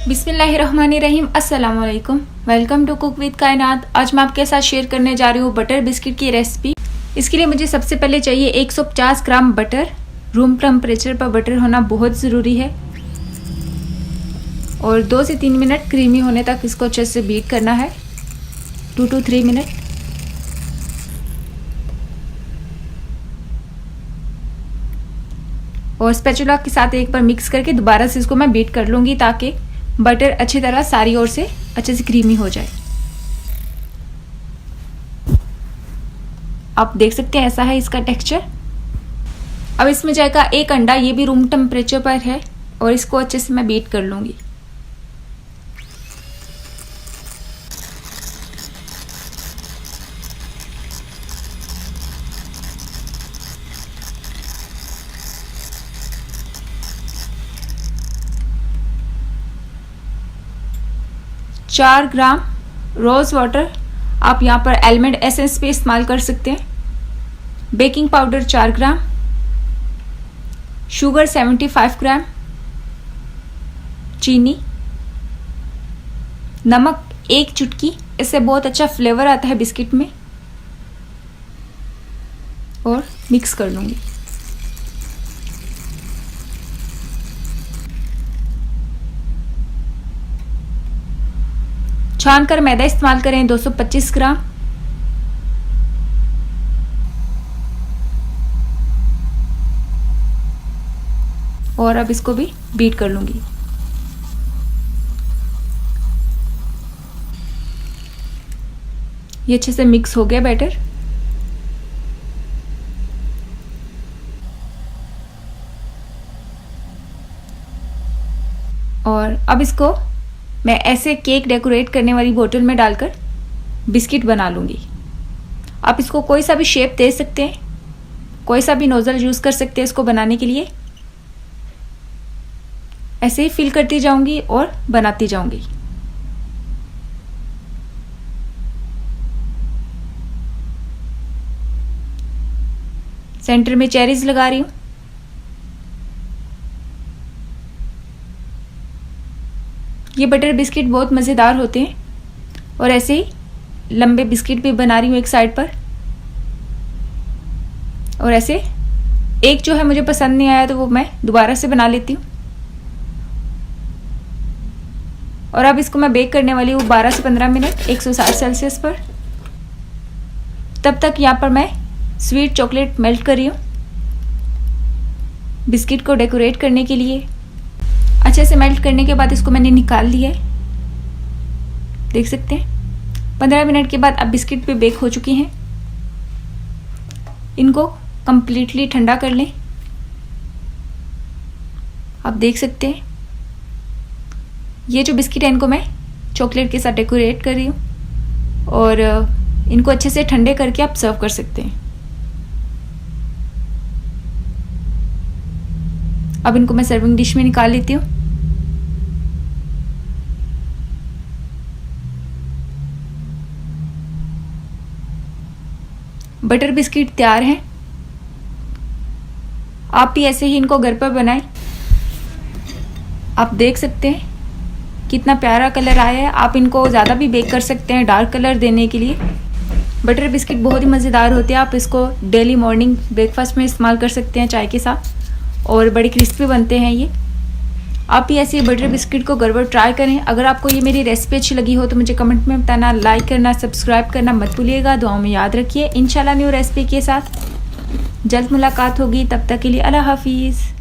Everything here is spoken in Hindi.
बिस्मिल्लाहिर्रहमानिर्रहीम। अस्सलाम वालेकुम। वेलकम टू कुक विद कायनात। आज मैं आपके साथ शेयर करने जा रही हूँ बटर बिस्किट की रेसिपी। इसके लिए मुझे सबसे पहले चाहिए 150 ग्राम बटर। रूम टेम्परेचर पर बटर होना बहुत ज़रूरी है और 2 से 3 मिनट क्रीमी होने तक इसको अच्छे से बीट करना है। 2 to 3 मिनट। और स्पैचुला के साथ एक बार मिक्स करके दोबारा से इसको मैं बीट कर लूँगी ताकि बटर अच्छी तरह सारी ओर से अच्छे से क्रीमी हो जाए। आप देख सकते हैं ऐसा है इसका टेक्सचर। अब इसमें जाएगा एक अंडा, ये भी रूम टेम्परेचर पर है और इसको अच्छे से मैं बीट कर लूँगी। चार ग्राम रोज़ वाटर, आप यहाँ पर आलमंड एसेंस भी इस्तेमाल कर सकते हैं। बेकिंग पाउडर 4 ग्राम, शुगर 75 ग्राम, चीनी, नमक 1 चुटकी, इससे बहुत अच्छा फ्लेवर आता है बिस्किट में। और मिक्स कर लूँगी। छान कर मैदा इस्तेमाल करें 225 ग्राम। और अब इसको भी बीट कर लूंगी। ये अच्छे से मिक्स हो गया बैटर। और अब इसको मैं ऐसे केक डेकोरेट करने वाली बोतल में डालकर बिस्किट बना लूँगी। आप इसको कोई सा भी शेप दे सकते हैं, कोई सा भी नोज़ल यूज़ कर सकते हैं इसको बनाने के लिए। ऐसे ही फिल करती जाऊंगी और बनाती जाऊंगी। सेंटर में चेरीज लगा रही हूँ। ये बटर बिस्किट बहुत मज़ेदार होते हैं। और ऐसे ही लंबे बिस्किट भी बना रही हूँ एक साइड पर। और ऐसे एक जो है मुझे पसंद नहीं आया तो वो मैं दोबारा से बना लेती हूँ। और अब इसको मैं बेक करने वाली हूँ 12 से 15 मिनट 160 सेल्सियस पर। तब तक यहाँ पर मैं स्वीट चॉकलेट मेल्ट कर रही हूँ बिस्किट को डेकोरेट करने के लिए। अच्छे से मेल्ट करने के बाद इसको मैंने निकाल लिया है, देख सकते हैं। 15 मिनट के बाद अब बिस्किट भी बेक हो चुकी हैं। इनको कंप्लीटली ठंडा कर लें। आप देख सकते हैं ये जो बिस्किट है इनको मैं चॉकलेट के साथ डेकोरेट कर रही हूँ और इनको अच्छे से ठंडे करके आप सर्व कर सकते हैं। अब इनको मैं सर्विंग डिश में निकाल लेती हूँ। बटर बिस्किट तैयार हैं। आप भी ऐसे ही इनको घर पर बनाएं। आप देख सकते हैं कितना प्यारा कलर आया है। आप इनको ज़्यादा भी बेक कर सकते हैं डार्क कलर देने के लिए। बटर बिस्किट बहुत ही मज़ेदार होते हैं। आप इसको डेली मॉर्निंग ब्रेकफास्ट में इस्तेमाल कर सकते हैं चाय के साथ और बड़े क्रिस्पी बनते हैं ये। आप भी ऐसे बटर बिस्किट को घर पर ट्राई करें। अगर आपको ये मेरी रेसिपी अच्छी लगी हो तो मुझे कमेंट में बताना, लाइक करना, सब्सक्राइब करना मत भूलिएगा। दुआओं में याद रखिए। इंशाल्लाह न्यू रेसिपी के साथ जल्द मुलाकात होगी। तब तक के लिए अल्लाह हाफिज़।